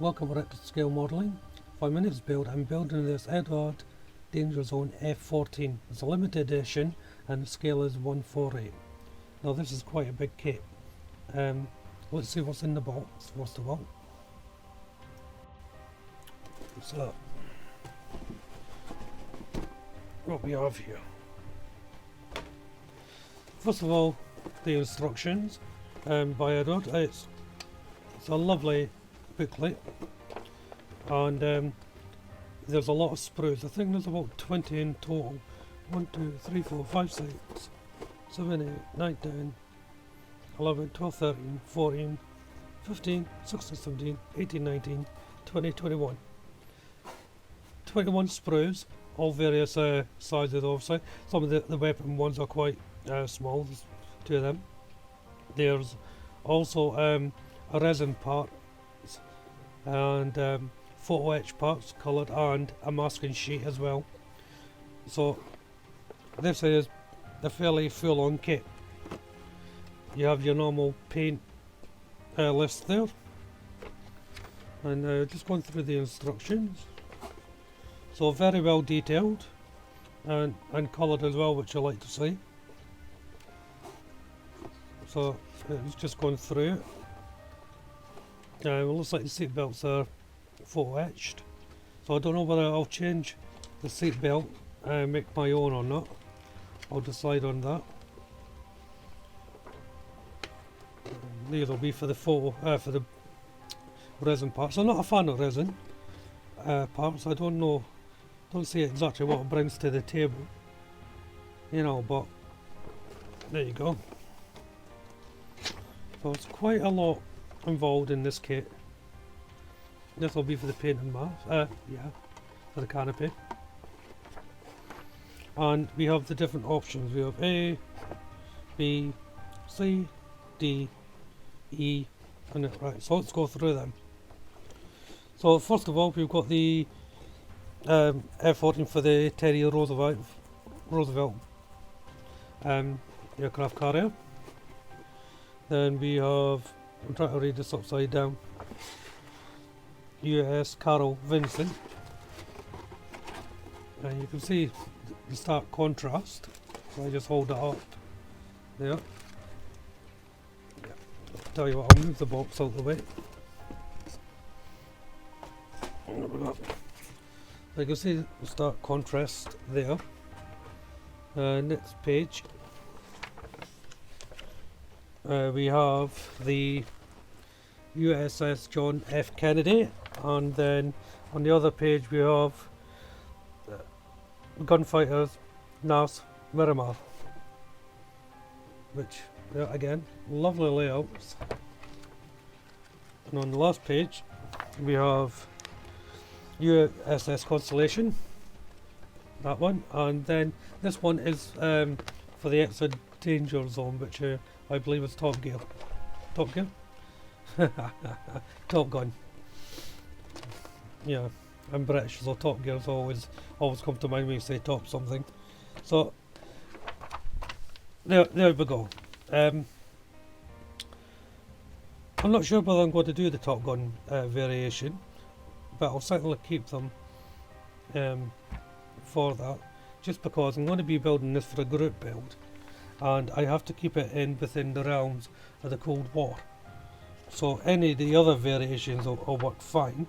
Welcome to Scale Modeling. For my next build, I'm building this Eduard Danger Zone F14. It's a limited edition and the scale is 148. Now this is quite a big kit. Let's see what's in the box first of all. So, what we have here. First of all, the instructions by Eduard. It's a lovely booklet, and there's a lot of sprues. I think there's about 20 in total. 1, 2, 3, 4, 5, 6, 7, 8, 9, 10, 11, 12, 13, 14, 15, 16, 17, 18, 19, 20, 21. 21 sprues, all various sizes obviously. Some of the weapon ones are quite small, there's 2 of them. There's also a resin part and photo etch parts coloured and a masking sheet as well. So this is a fairly full-on kit. You have your normal paint list there, and just going through the instructions. So very well detailed and coloured as well, which I like to see. So it's just going through it. It looks like the seat belts are photo etched, so I don't know whether I'll change the seat belt and make my own or not. I'll decide on that. These will be for the photo, for the resin parts. I'm not a fan of resin parts. I don't see exactly what it brings to the table, you know, but there you go. So it's quite a lot involved in this kit. This will be for the paint and mask, for the canopy. And we have the different options. We have A, B, C, D, E, and right. So let's go through them. So first of all, we've got the F14 for the Teddy Roosevelt aircraft carrier. Then we have, I'm trying to read this upside down, US Carol Vincent, and you can see the stark contrast. So I just hold it up there. Yeah. Tell you what, I'll move the box out of the way. There we go. So you can see the stark contrast there. Next page. We have the USS John F. Kennedy, and then on the other page we have Gunfighters NAS Miramar, which again, lovely layouts. And on the last page we have USS Constellation, that one, and then this one is for the exit danger zone, which I believe is Top Gear. Top Gun. Yeah, I'm British, so Top Gear's always come to mind when you say top something. So there we go. I'm not sure whether I'm going to do the Top Gun variation, but I'll certainly keep them for that, just because I'm going to be building this for a group build, and I have to keep it within the realms of the Cold War. So any of the other variations will work fine.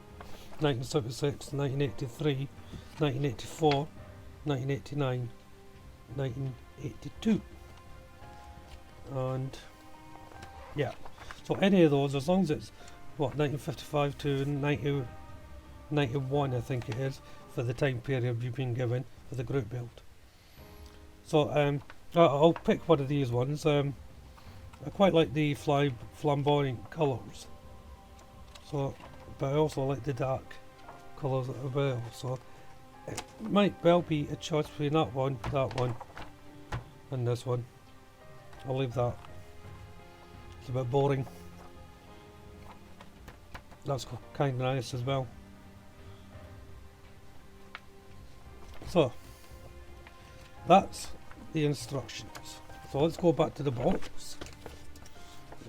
1976, 1983, 1984, 1989, 1982. And yeah, so any of those, as long as it's what, 1955 to 1991 I think it is, for the time period you've been given for the group build. So I'll pick one of these ones. I quite like the flamboyant colours, so, but I also like the dark colours as well, so it might well be a choice between that one, and this one. I'll leave that. It's a bit boring. That's kind of nice as well. So that's the instructions. So let's go back to the box.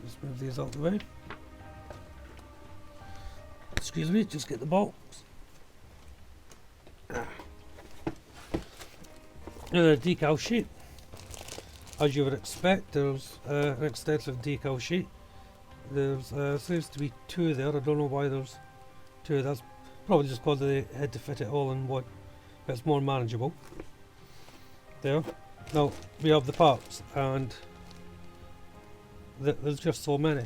Let's move these out of the way. excuse me, just get the box. The decal sheet. As you would expect, there's an extensive decal sheet. There's seems to be two there. I don't know why there's two. That's probably just because they had to fit it all in one. But it's more manageable. There. Now we have the parts, and there's just so many.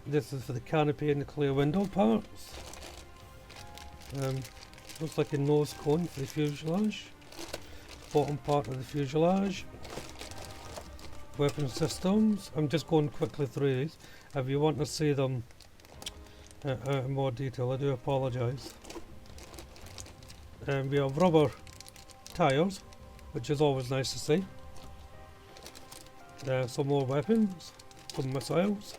This is for the canopy and the clear window parts. Looks like a nose cone for the fuselage. Bottom part of the fuselage. Weapon systems. I'm just going quickly through these. If you want to see them in more detail, I do apologise. We have rubber tyres, which is always nice to see. Some more weapons, some missiles.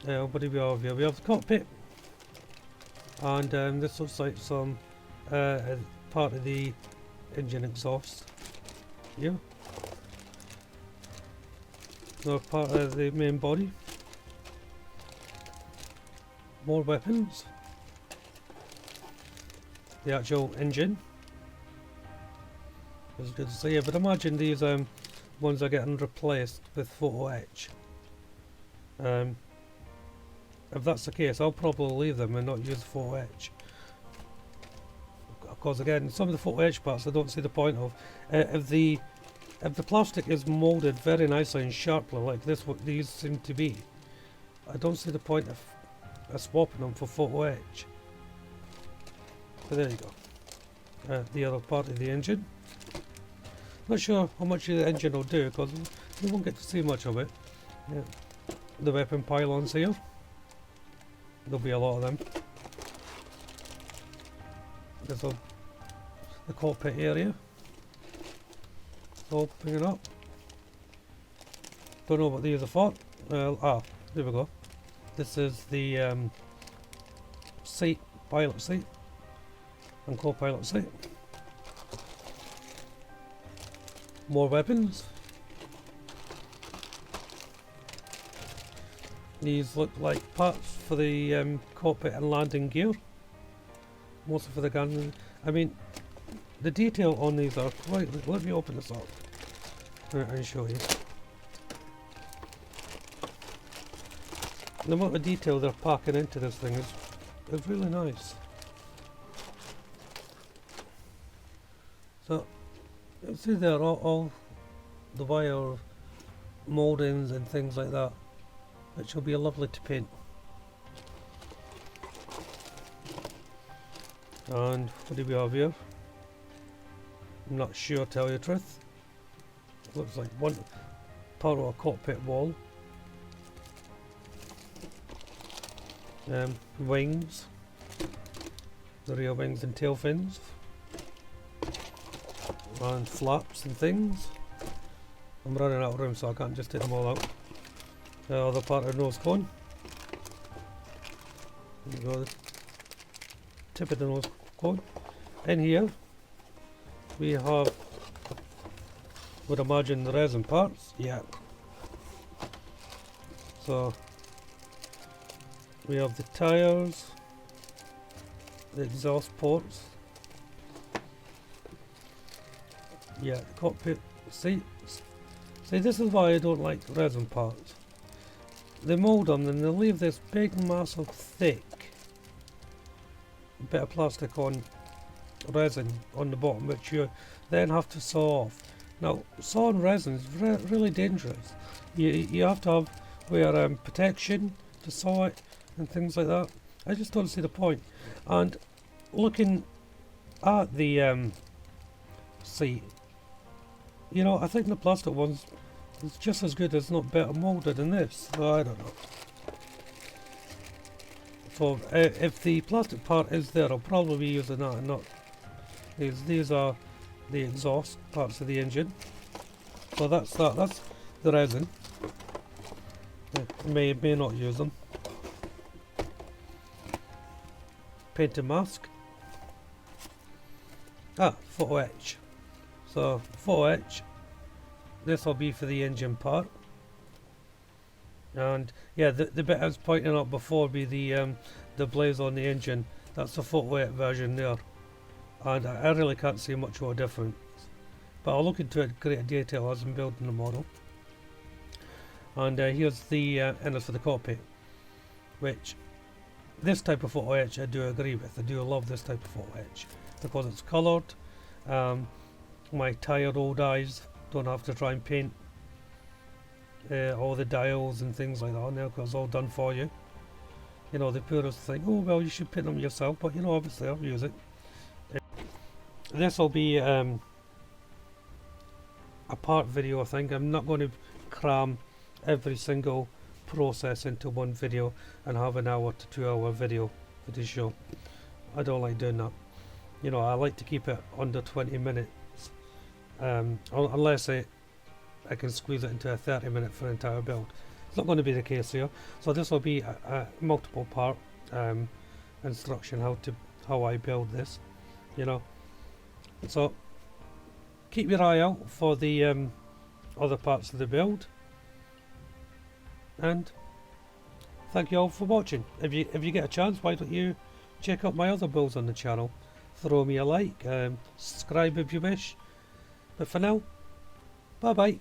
What do we have here? We have the cockpit, and this looks like some part of the engine exhaust. Yeah. Another part of the main body. More weapons. The actual engine. It's good to see. But imagine these ones are getting replaced with photo etch. If that's the case, I'll probably leave them and not use photo etch. Because again, some of the photo etch parts I don't see the point of. If the plastic is moulded very nicely and sharply like this, what these seem to be, I don't see the point of swapping them for photo etch. So there you go. The other part of the engine. Not sure how much the engine will do because we won't get to see much of it. Yeah. The weapon pylons here. There'll be a lot of them. There's the cockpit area. Opening it up. Don't know what these are for. There we go. This is the seat, pilot seat, and co-pilot seat. More weapons. These look like parts for the cockpit and landing gear. Mostly for the gun. I mean, the detail on these are quite. Let me open this up and show you. The amount of detail they're packing into this thing is really nice. So you see there all the wire mouldings and things like that, which will be lovely to paint. And what do we have here? I'm not sure, to tell you the truth. It looks like one part of a cockpit wall. Wings, the rear wings and tail fins, and flaps and things. I'm running out of room, so I can't just take them all out. The other part of the nose cone. There you go, the tip of the nose cone. In here we have, would imagine, the resin parts. Yeah. So we have the tyres, the exhaust ports, yeah, the cockpit seats. See, this is why I don't like resin parts. They mould them and they leave this big, massive, thick bit of plastic on resin on the bottom, which you then have to saw off. Now, sawing resin is really dangerous. You have to wear protection to saw it and things like that. I just don't see the point. And looking at the seat, you know, I think the plastic ones is just as good, as not better moulded than this. So I don't know. So if the plastic part is there, I'll probably be using that and not these. These are the exhaust parts of the engine. So that's that. That's the resin. May not use them. Painted mask. Photo etch. So photo etch. This will be for the engine part. And yeah, the bit I was pointing out before be the blaze on the engine. That's the photo edit version there, and I really can't see much of a difference. But I'll look into it in greater detail as I'm building the model. And here's the inner for the cockpit, which this type of photo etch I do agree with. I do love this type of photo etch because it's coloured. My tired old eyes don't have to try and paint all the dials and things like that on there because it's all done for you. You know, the purists think, oh well, you should paint them yourself, but you know, obviously I'll use it. This will be a part video, I think. I'm not going to cram every single process into one video and have an hour to 2 hour video for the show. I don't like doing that. You know, I like to keep it under 20 minutes, unless I can squeeze it into a 30-minute for an entire build. It's not going to be the case here. So this will be a multiple part instruction how I build this. You know, so keep your eye out for the other parts of the build. And thank you all for watching. If you get a chance, why don't you check out my other builds on the channel? Throw me a like, subscribe if you wish. But for now, bye bye.